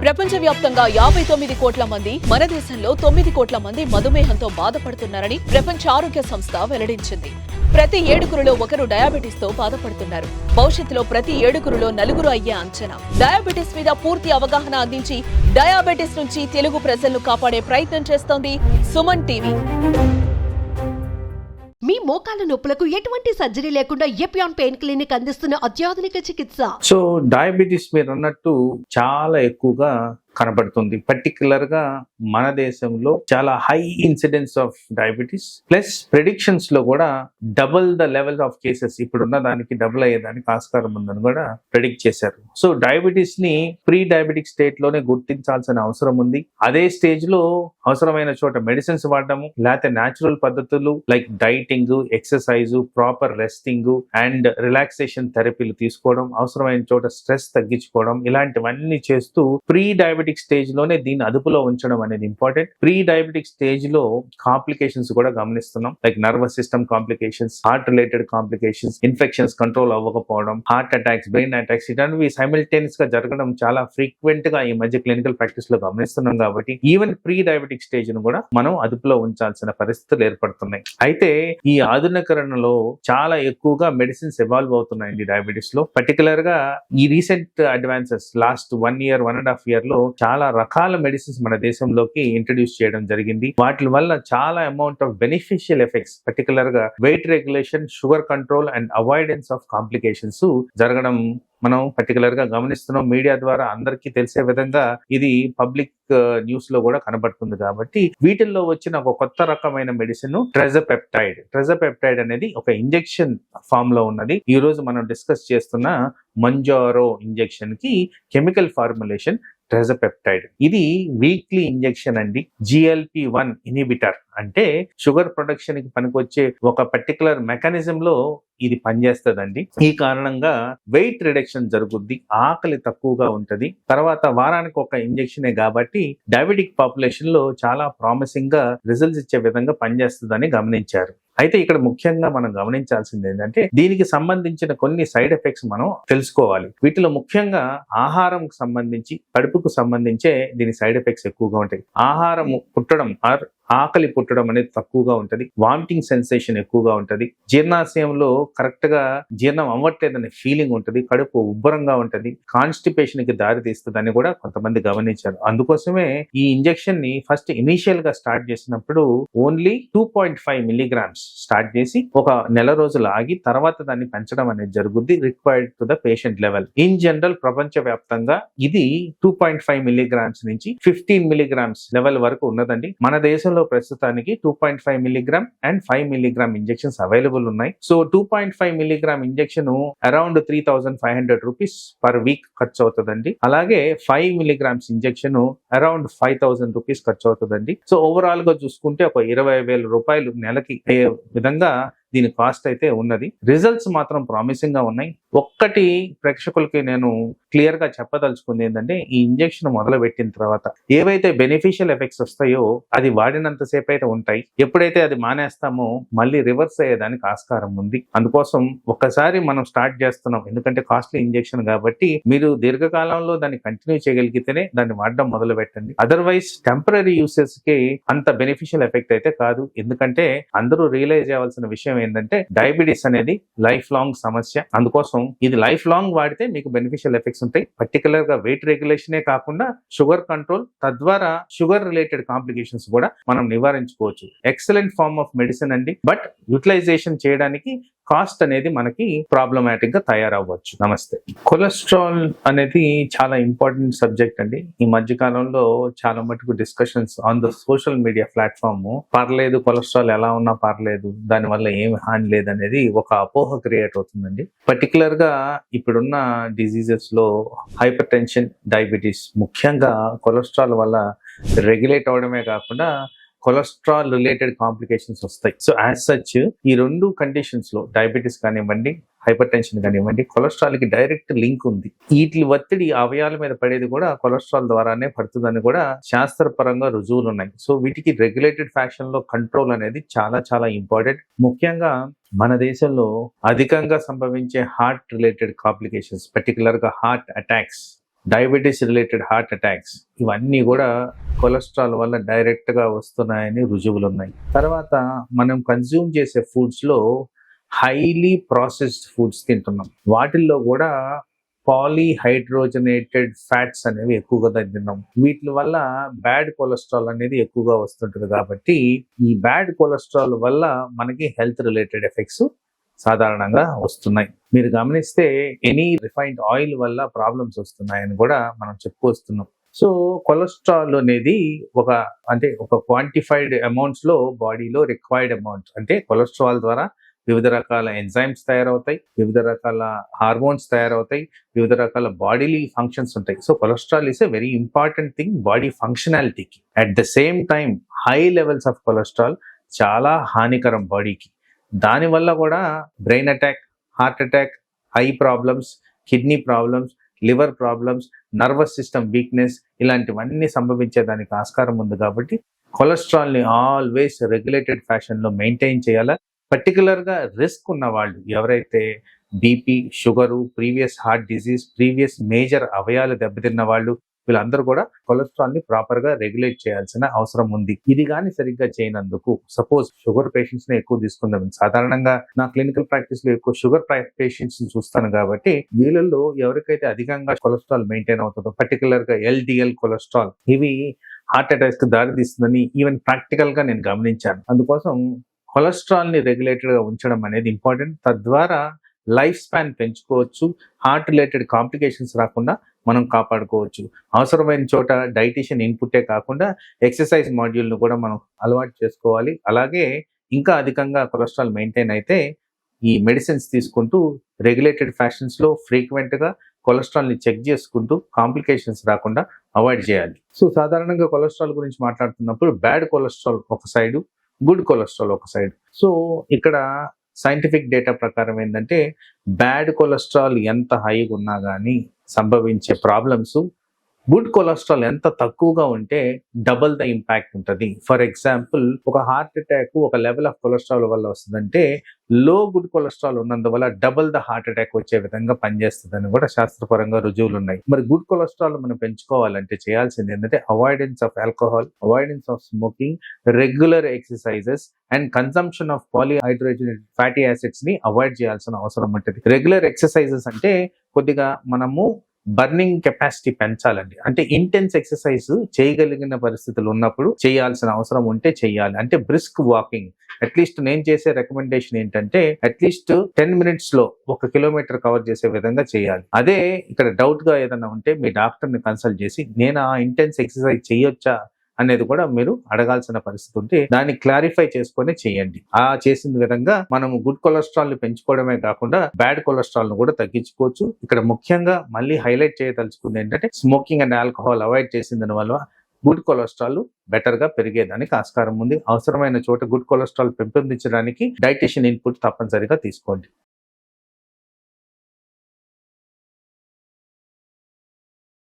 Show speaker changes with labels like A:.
A: ప్రపంచవ్యాప్తంగా 59 కోట్ల మంది, మన దేశంలో 9 కోట్ల మంది మధుమేహంతో బాధపడుతున్నారని ప్రపంచ ఆరోగ్య సంస్థ వెల్లడించింది. ప్రతి 7గురిలో ఒకరు డయాబెటిస్ తో బాధపడుతున్నారు. భవిష్యత్తులో ప్రతి 7గురిలో 4 అయ్యే అంచనా. డయాబెటిస్ మీద పూర్తి అవగాహన అందించి డయాబెటిస్ నుంచి తెలుగు ప్రజలను కాపాడే ప్రయత్నం చేస్తోంది సుమన్ టీవీ.
B: మీ మోకాల నొప్పులకు ఎటువంటి సర్జరీ లేకుండా ఎపియాన్ పెయిన్ క్లినిక్ అందిస్తున్న అత్యాధునిక చికిత్స.
C: సో డయాబెటిస్ మీరు అన్నట్టు చాలా ఎక్కువగా కనబడుతుంది. పర్టికులర్ గా మన దేశంలో చాలా high incidence of diabetes plus predictions లో కూడా double the level of cases ఇప్పుడున్న దానికి డబుల్ అయ్యేదానికి ఆస్కారం ఉందని కూడా ప్రెడిక్ట్ చేశారు. సో డయాబెటిస్ ని ప్రీ డయాబెటిక్ స్టేట్ లోనే గుర్తించాల్సిన అవసరం ఉంది. అదే స్టేజ్ లో అవసరమైన చోట మెడిసిన్స్ వాడటము, లేకపోతే న్యాచురల్ పద్ధతులు like dieting, exercise, proper resting and relaxation థెరపీలు తీసుకోవడం, అవసరమైన చోట స్ట్రెస్ తగ్గించుకోవడం, ఇలాంటివన్నీ చేస్తూ ప్రీ డయాబెటిక్ స్టేజ్ లోనే దీన్ని అదుపులో ఉంచడం అనేది ఇంపార్టెంట్. ప్రీ డయాబెటిక్ స్టేజ్ లో కాంప్లికేషన్స్ కూడా గమనిస్తున్నాం, like nervous system complications, heart related complications, infections control అవ్వకపోవడం, హార్ట్ అటాక్స్, బ్రెయిన్ అటాక్స్, ఇలాంటివి సైమల్టేనియస్ గా జరగడం చాలా ఫ్రీక్వెంట్ గా ఈ మధ్య క్లినికల్ ప్రాక్టీస్ లో గమనిస్తున్నాం. కాబట్టి ఈవెన్ ప్రీ డయాబెటిక్ స్టేజ్ ను కూడా మనం అదుపులో ఉంచాల్సిన పరిస్థితులు ఏర్పడుతున్నాయి. అయితే ఈ ఆధునికరణలో చాలా ఎక్కువగా మెడిసిన్స్ ఎవాల్వ్ అవుతున్నాయండి డయాబెటిస్ లో. పర్టికులర్ గా ఈ recent advances last 1 year 1.5 year లో చాలా రకాల మెడిసిన్స్ మన దేశంలోకి ఇంట్రడ్యూస్ చేయడం జరిగింది. వాటి వల్ల చాలా amount of beneficial effects, particular గా weight regulation, sugar control and avoidance of complications జరగడం మనం పర్టికులర్ గా గమనిస్తున్నాం. మీడియా ద్వారా అందరికీ తెలిసే విధంగా ఇది పబ్లిక్ న్యూస్ లో కూడా కనబడుతుంది. కాబట్టి వీటిల్లో వచ్చిన ఒక కొత్త రకమైన మెడిసిన్ ట్రెజపెప్టైడ్ అనేది ఒక ఇంజెక్షన్ ఫామ్ లో ఉన్నది. ఈ రోజు మనం డిస్కస్ చేస్తున్న మంజారో ఇంజెక్షన్ కి కెమికల్ ఫార్ములేషన్ ట్రెజపెప్టైడ్. ఇది వీక్లీ ఇంజెక్షన్ అండి. GLP-1 ఇన్హిబిటర్ అంటే షుగర్ ప్రొడక్షన్ కి పనికొచ్చే ఒక పర్టికులర్ మెకానిజం లో ఇది పనిచేస్తుందండి. ఈ కారణంగా వెయిట్ రిడక్షన్ జరుగుద్ది, ఆకలి తక్కువగా ఉంటది. తర్వాత వారానికి ఒక ఇంజెక్షనే కాబట్టి డయాబెటిక్ పాపులేషన్ లో చాలా ప్రామిసింగ్ గా రిజల్ట్స్ ఇచ్చే విధంగా పనిచేస్తుందని గమనించారు. అయితే ఇక్కడ ముఖ్యంగా మనం గమనించాల్సింది ఏంటంటే దీనికి సంబంధించిన కొన్ని సైడ్ ఎఫెక్ట్స్ మనం తెలుసుకోవాలి. వీటిలో ముఖ్యంగా ఆహారం సంబంధించి, కడుపుకు సంబంధించే దీని సైడ్ ఎఫెక్ట్స్ ఎక్కువగా ఉంటాయి. ఆహారం పుట్టడం ఆకలి పుట్టడం అనేది తక్కువగా ఉంటది. వామిటింగ్ సెన్సేషన్ ఎక్కువగా ఉంటది. జీర్ణాశయంలో కరెక్ట్ గా జీర్ణం అవ్వట్లేదనే ఫీలింగ్ ఉంటది. కడుపు ఉబ్బరంగా ఉంటది. కాన్స్టిపేషన్ కి దారి తీస్తుందని కూడా కొంతమంది గమనించారు. అందుకోసమే ఈ ఇంజెక్షన్ ని ఫస్ట్ ఇనీషియల్ గా స్టార్ట్ చేసినప్పుడు ఓన్లీ 2.5 milligrams స్టార్ట్ చేసి ఒక నెల రోజులు ఆగి తర్వాత దాన్ని పెంచడం అనేది జరుగుద్ది required to the patient level. In general ప్రపంచ వ్యాప్తంగా ఇది 2.5 milligrams నుంచి 15 milligrams లెవెల్ వరకు ఉన్నదండి. మన దేశంలో ప్రస్తుతానికి 2.5 milligram and 5 milligram injections available ఉన్నాయి. So 2.5 milligram injection around 3,500 rupees per week ఖర్చు అవుతుందండి. అలాగే 5 milligrams ఇంజెక్షన్ అరౌండ్ 5,000 rupees ఖర్చు అవుతుందండి. సో ఓవరాల్ గా చూసుకుంటే ఒక 20,000 రూపాయలు నెలకి అయ్యే విధంగా దీని కాస్ట్ అయితే ఉన్నది. రిజల్ట్స్ మాత్రం ప్రామిసింగ్ గా ఉన్నాయి. ఒక్కటి ప్రేక్షకులకి నేను క్లియర్ గా చెప్పదలుచుకుంది ఏంటంటే ఈ ఇంజెక్షన్ మొదలు పెట్టిన తర్వాత ఏవైతే బెనిఫిషియల్ ఎఫెక్ట్స్ వస్తాయో అది వాడినంత సేపు అయితే ఉంటాయి. ఎప్పుడైతే అది మానేస్తామో మళ్ళీ రివర్స్ అయ్యేదానికి ఆస్కారం ఉంది. అందుకోసం ఒక్కసారి మనం స్టార్ట్ చేస్తున్నాం, ఎందుకంటే కాస్ట్లీ ఇంజెక్షన్ కాబట్టి మీరు దీర్ఘకాలంలో దాన్ని కంటిన్యూ చేయగలిగితేనే దాన్ని వాడడం మొదలు పెట్టండి. అదర్వైజ్ టెంపరీ యూసెస్ కి అంత బెనిఫిషియల్ ఎఫెక్ట్ అయితే కాదు. ఎందుకంటే అందరూ రియలైజ్ చేయవలసిన విషయం ఏంటంటే డయాబెటిస్ అనేది లైఫ్ లాంగ్ సమస్య. అందుకోసం ఇది లైఫ్ లాంగ్ వాడితే మీకు బెనిఫిషియల్ ఎఫెక్ట్స్ ఉంటాయి. పర్టికులర్ గా వెయిట్ రెగ్యులేషనే కాకుండా షుగర్ కంట్రోల్, తద్వారా షుగర్ రిలేటెడ్ కాంప్లికేషన్స్ కూడా మనం నివారించుకోవచ్చు. ఎక్సలెంట్ ఫార్మ్ ఆఫ్ మెడిసిన్ అండి. బట్ యూటిలైజేషన్ చేయడానికి కాస్ట్ అనేది మనకి ప్రాబ్లమాటిక్ గా తయారవ్వచ్చు. నమస్తే. కొలెస్ట్రాల్ అనేది చాలా ఇంపార్టెంట్ సబ్జెక్ట్ అండి. ఈ మధ్య కాలంలో చాలా మటుకు discussions on the social media platform పర్లేదు, కొలెస్ట్రాల్ ఎలా ఉన్నా పర్లేదు, దాని వల్ల ఏమి హాని లేదనేది ఒక అపోహ క్రియేట్ అవుతుందండి. పర్టికులర్ గా ఇప్పుడున్న డిజీజెస్ లో హైపర్ టెన్షన్, డయాబెటీస్, ముఖ్యంగా కొలెస్ట్రాల్ వల్ల రెగ్యులేట్ అవడమే కాకుండా కొలెస్ట్రాల్ రిలేటెడ్ కాంప్లికేషన్స్ వస్తాయి. సో యాజ్ సచ్ ఈ రెండు కండిషన్స్ లో డయాబెటీస్ కానివ్వండి, హైపర్ టెన్షన్ కానివ్వండి, కొలెస్ట్రాల్ కి డైరెక్ట్ లింక్ ఉంది. వీటి ఒత్తిడి అవయవాల మీద పడేది కూడా కొలెస్ట్రాల్ ద్వారానే పడుతుందని కూడా శాస్త్రపరంగా రుజువులు ఉన్నాయి. సో వీటికి రెగ్యులేటెడ్ ఫ్యాషన్ లో కంట్రోల్ అనేది చాలా చాలా ఇంపార్టెంట్. ముఖ్యంగా మన దేశంలో అధికంగా సంభవించే హార్ట్ రిలేటెడ్ కాంప్లికేషన్స్, పర్టికులర్ గా heart attacks, diabetes related heart attacks, ఇవన్నీ కూడా కొలెస్ట్రాల్ వల్ల డైరెక్ట్గా వస్తున్నాయని రుజువులు ఉన్నాయి. తర్వాత మనం కన్జ్యూమ్ చేసే ఫుడ్స్లో హైలీ ప్రాసెస్డ్ ఫుడ్స్ తింటున్నాం. వాటిల్లో కూడా పాలీహైడ్రోజనేటెడ్ ఫ్యాట్స్ అనేవి ఎక్కువగా తింటున్నాం. వీటి వల్ల బ్యాడ్ కొలెస్ట్రాల్ అనేది ఎక్కువగా వస్తుంటుంది. కాబట్టి ఈ బ్యాడ్ కొలెస్ట్రాల్ వల్ల మనకి హెల్త్ రిలేటెడ్ ఎఫెక్ట్స్ సాధారణంగా వస్తున్నాయి. మీరు గమనిస్తే ఎనీ రిఫైన్డ్ ఆయిల్ వల్ల ప్రాబ్లమ్స్ వస్తున్నాయని కూడా మనం చెప్పుకొస్తున్నాం. సో కొలెస్ట్రాల్ అనేది ఒక క్వాంటిఫైడ్ అమౌంట్స్ లో బాడీలో రిక్వైర్డ్ అమౌంట్, అంటే కొలెస్ట్రాల్ ద్వారా వివిధ రకాల ఎంజైమ్స్ తయారవుతాయి, వివిధ రకాల హార్మోన్స్ తయారవుతాయి, వివిధ రకాల బాడీలీ ఫంక్షన్స్ ఉంటాయి. So cholesterol is a very important thing body ఫంక్షనాలిటీకి. At the same time high levels of cholesterol చాలా హానికరం బాడీకి. దానివల్ల కూడా brain attack, heart attack, eye problems, kidney problems, liver problems, nervous system weakness, ఇలాంటివన్నీ సంభవించేదానికి ఆస్కారం ఉంది. కాబట్టి కొలెస్ట్రాల్ని ఆల్వేస్ రెగ్యులేటెడ్ ఫ్యాషన్లో మెయింటైన్ చేయాలా. పర్టికులర్గా రిస్క్ ఉన్న వాళ్ళు ఎవరైతే BP, sugar, previous heart disease, previous major అవయాలు దెబ్బతిన్న వాళ్ళు, వీళ్ళందరూ కూడా కొలెస్ట్రాల్ ని ప్రాపర్ గా రెగ్యులేట్ చేయాల్సిన అవసరం ఉంది. ఇది కానీ సరిగ్గా చేయనందుకు, సపోజ్ షుగర్ పేషెంట్స్ ని ఎక్కువ తీసుకుందాం. సాధారణంగా నా క్లినికల్ ప్రాక్టీస్ లో ఎక్కువ షుగర్ పేషెంట్స్ ని చూస్తాను. కాబట్టి వీళ్ళల్లో ఎవరికైతే అధికంగా కొలెస్ట్రాల్ మెయింటైన్ అవుతుందో, పర్టికులర్ గా ఎల్డిఎల్ కొలెస్ట్రాల్, ఇవి హార్ట్ అటాక్స్ కి దారితీస్తుందని ఈవెన్ ప్రాక్టికల్ గా నేను గమనించాను. అందుకోసం కొలెస్ట్రాల్ ని రెగ్యులేటెడ్ గా ఉంచడం అనేది ఇంపార్టెంట్. తద్వారా లైఫ్ స్పాన్ పెంచుకోవచ్చు, హార్ట్ రిలేటెడ్ కాంప్లికేషన్స్ రాకుండా మనం కాపాడుకోవచ్చు. అవసరమైన చోట డైటీషియన్ ఇన్పుటే కాకుండా ఎక్సర్సైజ్ మాడ్యూల్ను కూడా మనం అలవాటు చేసుకోవాలి. అలాగే ఇంకా అధికంగా కొలెస్ట్రాల్ మెయింటైన్ అయితే ఈ మెడిసిన్స్ తీసుకుంటూ రెగ్యులేటెడ్ ఫ్యాషన్స్లో ఫ్రీక్వెంట్గా కొలెస్ట్రాల్ని చెక్ చేసుకుంటూ కాంప్లికేషన్స్ రాకుండా అవాయిడ్ చేయాలి. సో సాధారణంగా కొలెస్ట్రాల్ గురించి మాట్లాడుతున్నప్పుడు బ్యాడ్ కొలెస్ట్రాల్ ఒక సైడు, గుడ్ కొలెస్ట్రాల్ ఒక సైడ్. సో ఇక్కడ సైంటిఫిక్ డేటా ప్రకారం ఏంటంటే బ్యాడ్ కొలెస్ట్రాల్ ఎంత హైగా ఉన్నా కానీ సంభవించే ప్రాబ్లమ్స్ గుడ్ కొలెస్ట్రాల్ ఎంత తక్కువగా ఉంటే డబుల్ ద ఇంపాక్ట్ ఉంటుంది. ఫర్ ఎగ్జాంపుల్, ఒక హార్ట్ అటాక్ ఒక లెవెల్ ఆఫ్ కొలెస్ట్రాల్ వల్ల వస్తుందంటే లో గుడ్ కొలెస్ట్రాల్ ఉన్నందువల్ల డబుల్ ద హార్ట్ అటాక్ వచ్చే విధంగా పనిచేస్తుందని కూడా శాస్త్రపరంగా రుజువులు ఉన్నాయి. మరి గుడ్ కొలెస్ట్రాల్ మనం పెంచుకోవాలంటే చేయాల్సింది ఏంటంటే avoidance of alcohol, avoidance of smoking, regular exercises and consumption of polyhydrogenated fatty acids ని అవాయిడ్ చేయాల్సిన అవసరం ఉంటుంది. రెగ్యులర్ ఎక్సర్సైజెస్ అంటే కొద్దిగా మనము బర్నింగ్ కెపాసిటీ పెంచాలండి. అంటే ఇంటెన్స్ ఎక్సర్సైజ్ చేయగలిగిన పరిస్థితులు ఉన్నప్పుడు చేయాల్సిన అవసరం ఉంటే చేయాలి. అంటే బ్రిస్క్ వాకింగ్, అట్లీస్ట్ నేను చేసే రికమెండేషన్ ఏంటంటే అట్లీస్ట్ 10 minutes లో 1 kilometer కవర్ చేసే విధంగా చేయాలి. అదే ఇక్కడ డౌట్ గా ఏదైనా ఉంటే మీ డాక్టర్ ని కన్సల్ట్ చేసి నేను ఆ ఇంటెన్స్ ఎక్సర్సైజ్ చేయొచ్చా అనేది కూడా మీరు అడగాల్సిన పరిస్థితి ఉంటే దాన్ని క్లారిఫై చేసుకొని చేయండి. ఆ చేసిన విధంగా మనము గుడ్ కొలెస్ట్రాల్ ని పెంచుకోవడమే కాకుండా బ్యాడ్ కొలెస్ట్రాల్ ను కూడా తగ్గించుకోవచ్చు. ఇక్కడ ముఖ్యంగా మళ్ళీ హైలైట్ చేయదలుచుకుంది ఏంటంటే స్మోకింగ్ అండ్ ఆల్కహాల్ అవాయిడ్ చేసిన వల్ల గుడ్ కొలెస్ట్రాల్ బెటర్ గా పెరిగేదానికి ఆస్కారం ఉంది. అవసరమైన చోట గుడ్ కొలెస్ట్రాల్ పెంపొందించడానికి డైటీషియన్ ఇన్పుట్ తప్పనిసరిగా తీసుకోండి.